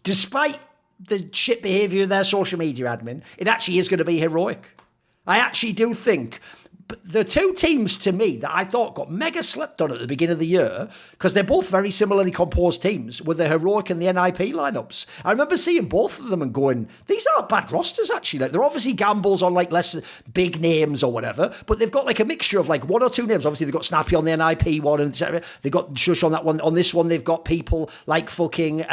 despite the shit behaviour of their social media admin, it actually is going to be heroic. I actually do think the two teams to me that I thought got mega slept on at the beginning of the year, because they're both very similarly composed teams, were the Heroic and the NIP lineups. I remember seeing both of them and going, these aren't bad rosters actually. Like, they're obviously gambles on like less big names or whatever, but they've got like a mixture of like one or two names. Obviously they've got Snappy on the NIP one, and they've got Shush on that one. On this one they've got people like fucking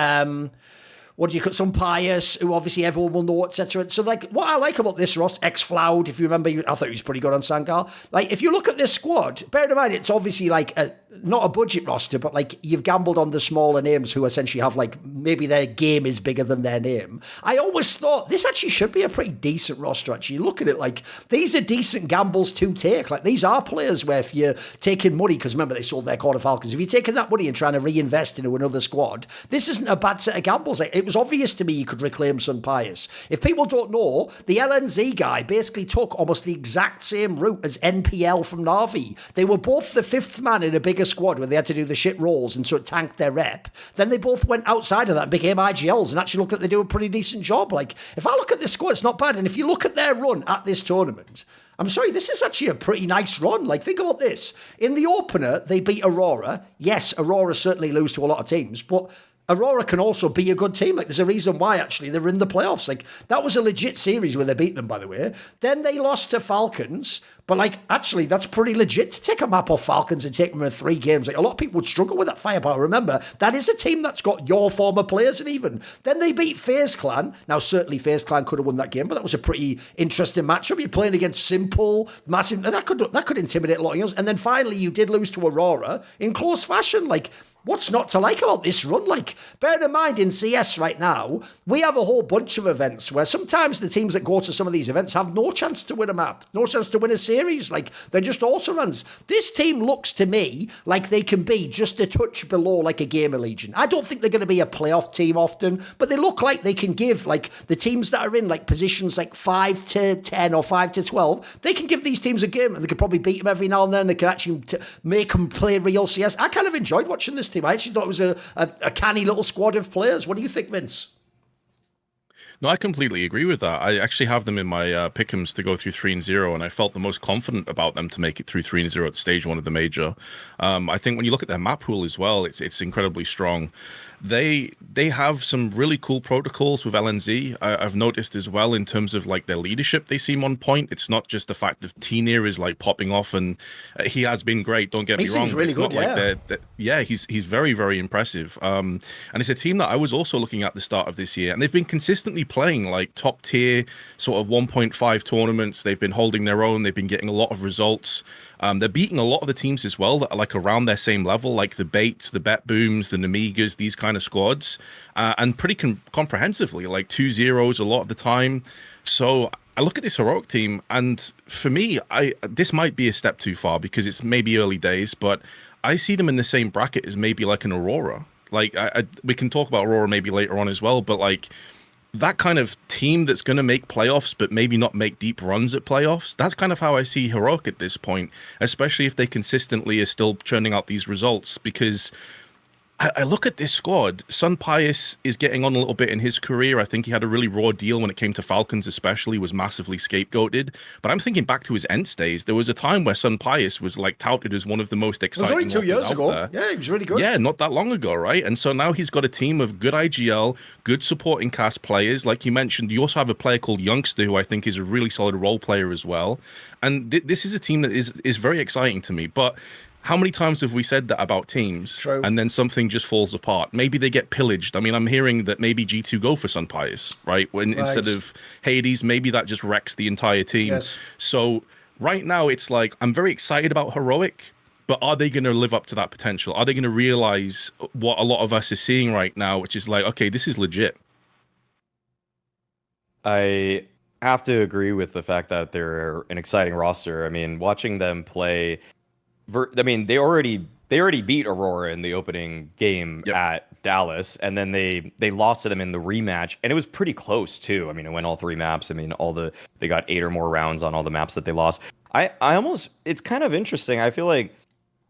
what do you call some Pious, who obviously everyone will know, etc. So, like, what I like about this Ross, ex-Floud, if you remember, I thought he was pretty good on Sangar. Like, if you look at this squad, bear in mind, it's obviously like not a budget roster, but like you've gambled on the smaller names who essentially have like maybe their game is bigger than their name. I always thought this actually should be a pretty decent roster. Actually, look at it, like these are decent gambles to take. Like these are players where if you're taking money, because remember they sold their Corner Falcons, if you're taking that money and trying to reinvest into another squad, this isn't a bad set of gambles. Like, it was obvious to me you could reclaim Sun Pius. If people don't know, the LNZ guy basically took almost the exact same route as NPL from Na'Vi. They were both the fifth man in a bigger squad where they had to do the shit rolls, and so it tanked their rep. Then they both went outside of that and became IGLs and actually looked like they do a pretty decent job. Like, if I look at this squad, it's not bad. And if you look at their run at this tournament, I'm sorry, this is actually a pretty nice run. Like, think about this. In the opener, they beat Aurora. Yes, Aurora certainly lose to a lot of teams, but Aurora can also be a good team. Like, there's a reason why, actually, they're in the playoffs. Like, that was a legit series where they beat them, by the way. Then they lost to Falcons. But, like, actually, that's pretty legit to take a map off Falcons and take them in 3 games. Like, a lot of people would struggle with that firepower. Remember, that is a team that's got your former players, and even. Then they beat FaZe Clan. Now, certainly, FaZe Clan could have won that game, but that was a pretty interesting matchup. You're playing against Simple, Massive, and that could intimidate a lot of you. And then finally, you did lose to Aurora in close fashion. Like, what's not to like about this run? Like, bear in mind, in CS right now, we have a whole bunch of events where sometimes the teams that go to some of these events have no chance to win a map, no chance to win a series. Like, they're just auto runs. This team looks to me like they can be just a touch below like a Gamer Legion. I don't think they're going to be a playoff team often, but they look like they can give, like, the teams that are in like positions like 5 to 10 or 5 to 12, they can give these teams a game, and they could probably beat them every now and then. They can actually make them play real CS. I kind of enjoyed watching this team. I actually thought it was a canny little squad of players. What do you think, Vince? No, I completely agree with that. I actually have them in my pick'ems to go through 3-0, and I felt the most confident about them to make it through 3-0 at stage 1 of the major. I think when you look at their map pool as well, it's incredibly strong. They have some really cool protocols with LNZ. I've noticed as well in terms of like their leadership, they seem on point. It's not just the fact that T-Near is like popping off, and he has been great. Don't get me wrong. He seems really good. Yeah, he's very, very impressive. And it's a team that I was also looking at the start of this year, and they've been consistently playing like top tier sort of 1.5 tournaments. They've been holding their own. They've been getting a lot of results. They're beating a lot of the teams as well that are like around their same level, like the Bates, the Bet Booms, the Namigas, these kind of squads, and pretty comprehensively, like 2-0s a lot of the time. So I look at this Heroic team, and for me, this might be a step too far because it's maybe early days, but I see them in the same bracket as maybe like an Aurora. Like we can talk about Aurora maybe later on as well, but like that kind of team that's going to make playoffs but maybe not make deep runs at playoffs, that's kind of how I see Heroic at this point, especially if they consistently are still churning out these results. Because I look at this squad. Sun Pius is getting on a little bit in his career. I think he had a really raw deal when it came to Falcons, especially, was massively scapegoated. But I'm thinking back to his Ents days. There was a time where Sun Pius was like touted as one of the most exciting. It was only 2 years ago. There. Yeah, he was really good. Yeah, not that long ago, right? And so now he's got a team of good IGL, good supporting cast players. Like you mentioned, you also have a player called Youngster, who I think is a really solid role player as well. And this is a team that is very exciting to me. But how many times have we said that about teams? True. And then something just falls apart? Maybe they get pillaged. I mean, I'm hearing that maybe G2 go for Sun Pius, right? Instead of Hades, maybe that just wrecks the entire team. Yes. So right now, it's like, I'm very excited about Heroic, but are they going to live up to that potential? Are they going to realize what a lot of us are seeing right now, which is like, okay, this is legit? I have to agree with the fact that they're an exciting roster. I mean, watching them play, they already beat Aurora in the opening game at Dallas, and then they lost to them in the rematch, and it was pretty close too. I mean, it went all 3 maps. I mean, they got 8 or more rounds on all the maps that they lost. It's kind of interesting. I feel like,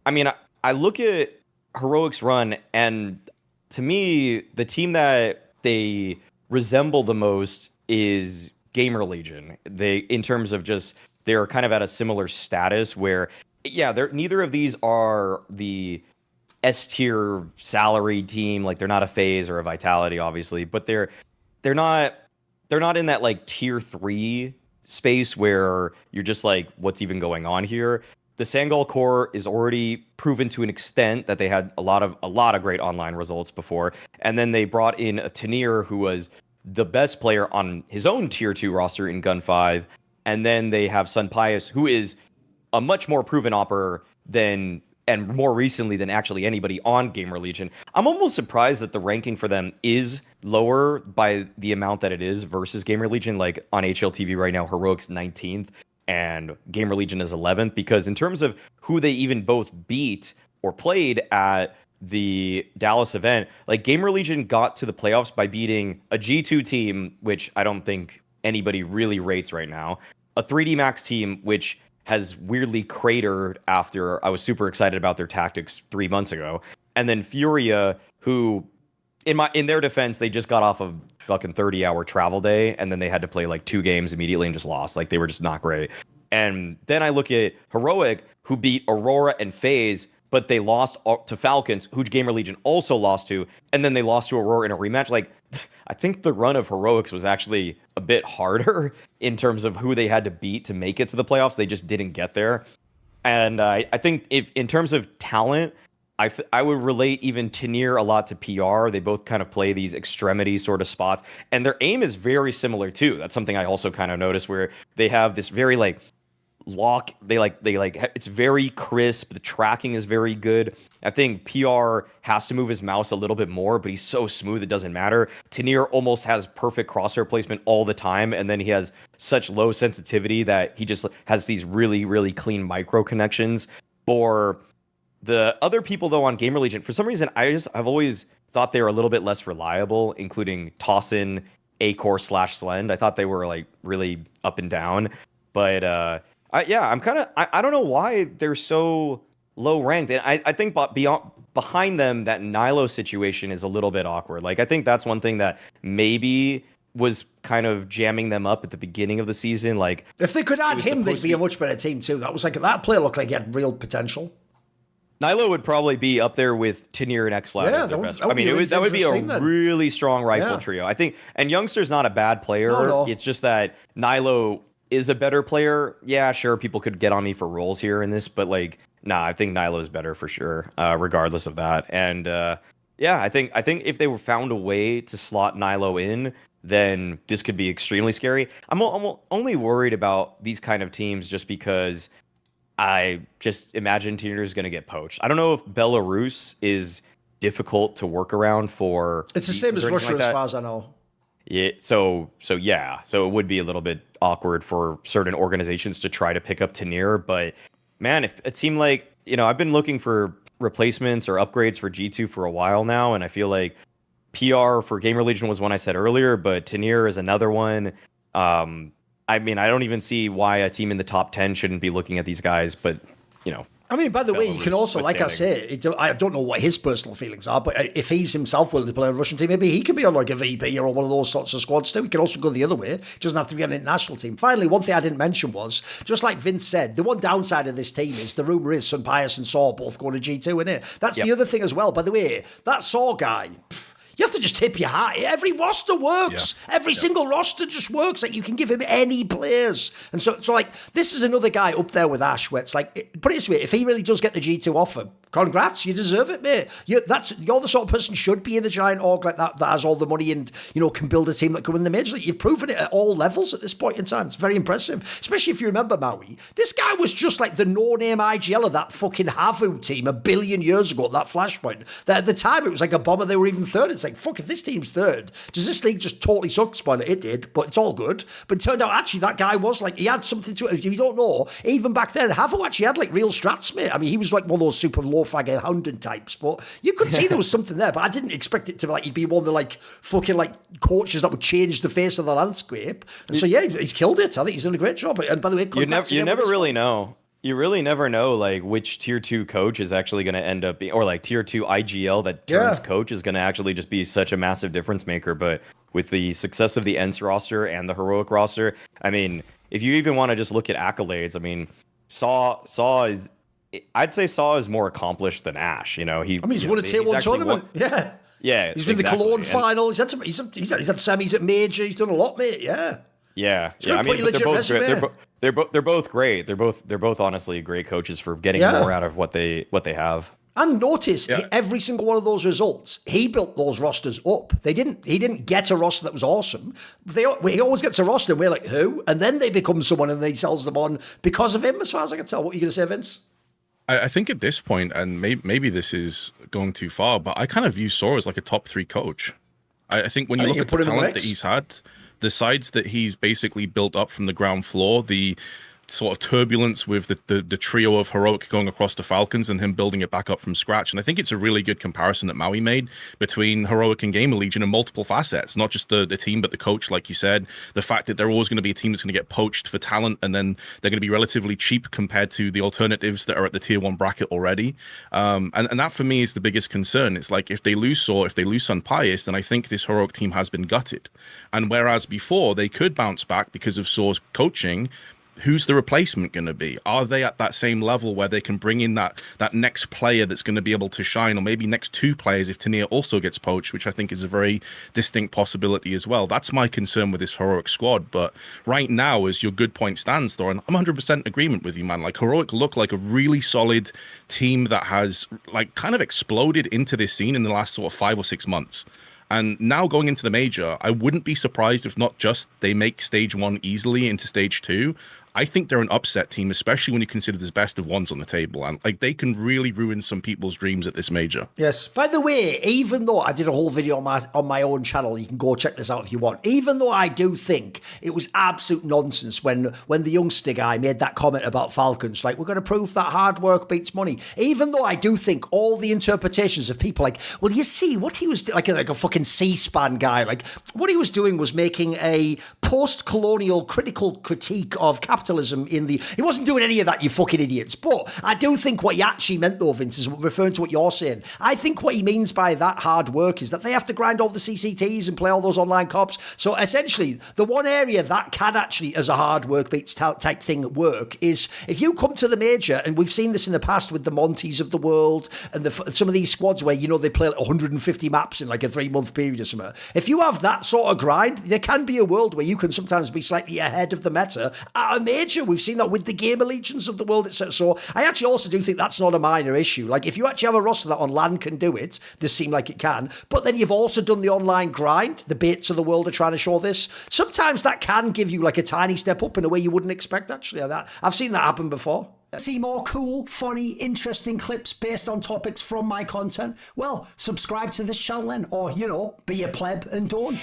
I mean, I look at Heroic's run, and to me, the team that they resemble the most is Gamer Legion. In terms of just, they're kind of at a similar status where, yeah, neither of these are the S tier salary team. Like, they're not a FaZe or a Vitality, obviously, but they're not in that like tier 3 space where you're just like, what's even going on here? The Sangol core is already proven to an extent that they had a lot of great online results before, and then they brought in a Tanir who was the best player on his own tier 2 roster in Gun 5, and then they have Sun Pius, who is a much more proven opper than, and more recently than actually anybody on Gamer Legion. I'm almost surprised that the ranking for them is lower by the amount that it is versus Gamer Legion. Like on HLTV right now, Heroic's 19th and Gamer Legion is 11th, because in terms of who they even both beat or played at the Dallas event, like Gamer Legion got to the playoffs by beating a G2 team, which I don't think anybody really rates right now, a 3D Max team, which has weirdly cratered after I was super excited about their tactics 3 months ago, and then Furia, who in their defense, they just got off of fucking 30-hour travel day, and then they had to play like 2 games immediately and just lost. Like, they were just not great. And then I look at Heroic, who beat Aurora and FaZe, but they lost to Falcons, who Gamer Legion also lost to, and then they lost to Aurora in a rematch. Like, I think the run of Heroics was actually a bit harder in terms of who they had to beat to make it to the playoffs. They just didn't get there. And I think if in terms of talent, I would relate even Tanir a lot to PR. They both kind of play these extremity sort of spots, and their aim is very similar too. That's something I also kind of noticed, where they have this very like lock. They like it's very crisp. The tracking is very good. I think PR has to move his mouse a little bit more, but he's so smooth it doesn't matter. Tanir almost has perfect crosshair placement all the time, and then he has such low sensitivity that he just has these really, really clean micro connections. For the other people though on Gamer Legion, for some reason I've always thought they were a little bit less reliable, including Tossin, A-Core / Slend. I thought they were like really up and down, but I don't know why they're so low ranked. And I think behind them, that Nilo situation is a little bit awkward. Like, I think that's one thing that maybe was kind of jamming them up at the beginning of the season. Like, if they could add him, they'd be a much better team too. That was like, that player looked like he had real potential. Nilo would probably be up there with Tanir and X-Flat. Yeah, that would be a really strong rifle trio, I think. And Youngster's not a bad player. No. It's just that Nilo is a better player. Yeah, sure, people could get on me for roles here in this, but like, nah, I think Nilo's better for sure, regardless of that. And yeah, I think if they were found a way to slot Nilo in, then this could be extremely scary. I'm only worried about these kind of teams just because I just imagine Tanir's going to get poached. I don't know if Belarus is difficult to work around for. It's the same as Russia, as far as I know. Yeah, so it would be a little bit awkward for certain organizations to try to pick up Tanir. But man, if it seemed like, I've been looking for replacements or upgrades for G2 for a while now, and I feel like PR for Gamer Legion was one I said earlier, but Tanir is another one. I mean, I don't even see why a team in the top 10 shouldn't be looking at these guys, but, I mean, by the way, you can also, like I say, I don't know what his personal feelings are, but if he's himself willing to play on a Russian team, maybe he can be on like a VP or one of those sorts of squads too. He can also go the other way. It doesn't have to be on an international team. Finally, one thing I didn't mention was, just like Vince said, the one downside of this team is the rumour is Sun Pius and Saw both going to G2, isn't it? That's the other thing as well. By the way, that Saw guy... You have to just tip your hat. Every roster works. Yeah. Every single roster just works. Like, you can give him any players. And so like, this is another guy up there with Ash, where it's like, put it this way, if he really does get the G2 offer, congrats, you deserve it, mate. You're the sort of person who should be in a giant org like that has all the money and, can build a team that can win the major league. You've proven it at all levels at this point in time. It's very impressive. Especially if you remember, Maui, this guy was just like the no-name IGL of that fucking Havu team 1 billion years ago at that flashpoint. That at the time, it was like a bomber, they were even third. It's like, fuck, if this team's third, does this league just totally suck? Spoiler, it did, but it's all good. But it turned out, actually, that guy was like, he had something to it. If you don't know, even back then, Havu actually had like real strats, mate. I mean, he was like one of those super low-fagger hounded types, but you could see there was something there, but I didn't expect it to like, he'd be one of the like fucking like coaches that would change the face of the landscape. And so, yeah, he's killed it. I think he's done a great job. And by the way, you never really know. you really never know like which tier 2 coach is actually going to end up being, or like tier 2 IGL that turns coach is going to actually just be such a massive difference maker. But with the success of the ENCE roster and the heroic roster, I mean, if you even want to just look at accolades, I mean, Saw is, I'd say Saw is more accomplished than Ash. You know, he's won a tier 1 tournament. Yeah, he's been the Cologne final. He's had semis at Major. He's done a lot, mate. Yeah. Yeah. I mean, but they're both great. They're both honestly great coaches for getting more out of what they have. And notice every single one of those results, he built those rosters up. He didn't get a roster that was awesome. He always gets a roster and we're like, who? And then they become someone and he sells them on because of him, as far as I can tell. What are you going to say, Vince? I think at this point, and maybe this is going too far, but I kind of view Saw as like a top 3 coach. I think when you look at the talent that he's had, the sides that he's basically built up from the ground floor, the sort of turbulence with the trio of Heroic going across the Falcons and him building it back up from scratch. And I think it's a really good comparison that Maui made between Heroic and Gamer Legion in multiple facets, not just the team, but the coach, like you said, the fact that they're always going to be a team that's going to get poached for talent, and then they're going to be relatively cheap compared to the alternatives that are at the tier 1 bracket already. And that for me is the biggest concern. It's like if they lose Saw, if they lose Sunpius, then I think this Heroic team has been gutted. And whereas before they could bounce back because of Saw's coaching, who's the replacement going to be? Are they at that same level where they can bring in that next player that's going to be able to shine, or maybe next 2 players if Tania also gets poached, which I think is a very distinct possibility as well. That's my concern with this Heroic squad. But right now, as your good point stands, Thorin, I'm 100% agreement with you, man. Like, Heroic look like a really solid team that has like kind of exploded into this scene in the last sort of 5 or 6 months. And now going into the major, I wouldn't be surprised if not just they make stage 1 easily into stage 2. I think they're an upset team, especially when you consider there's best of ones on the table. And like, they can really ruin some people's dreams at this major. Yes. By the way, even though I did a whole video on my own channel, you can go check this out if you want. Even though I do think it was absolute nonsense when the youngster guy made that comment about Falcons, like, we're going to prove that hard work beats money. Even though I do think all the interpretations of people like, well, you see what he was like a fucking C-SPAN guy, like what he was doing was making a post-colonial critical critique of capitalism he wasn't doing any of that, you fucking idiots. But I do think what he actually meant, though, Vince, is referring to what you're saying. I think what he means by that hard work is that they have to grind all the CCTs and play all those online cops. So essentially, the one area that can actually, as a hard work beats type thing, work is if you come to the major, and we've seen this in the past with the Monties of the world and some of these squads where, you know, they play like 150 maps in like a 3-month period or something. If you have that sort of grind, there can be a world where you can sometimes be slightly ahead of the meta at a major. We've seen that with the Gamer Legions of the world, etc. So I actually also do think that's not a minor issue. Like, if you actually have a roster that on LAN can do it, this seems like it can, but then you've also done the online grind, the baits of the world are trying to show this, sometimes that can give you like a tiny step up in a way you wouldn't expect, actually. I've seen that happen before. See more cool, funny, interesting clips based on topics from my content? Well, subscribe to this channel then, or, you know, be a pleb and don't.